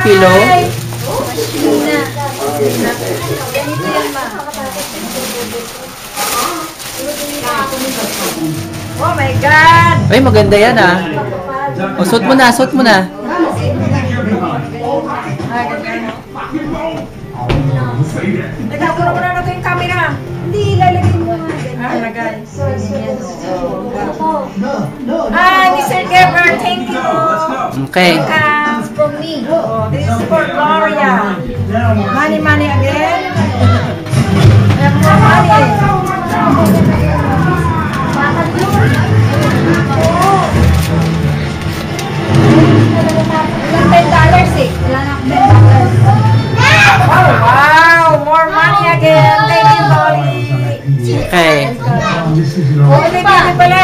Pillow? Oh my God! Ay, maganda yan ah. O, suot mo na, suot mo na. Nagkakuro mo na natin yung camera. Hindi, lalagay mo nga. Lagay. Mr. Gabber, thank you. Okay. From me. This is for Gloria. Money again. I have more money. $10 eh. Oh, wow! More money again. Thank you, Dolly. Okay. Oh, pala.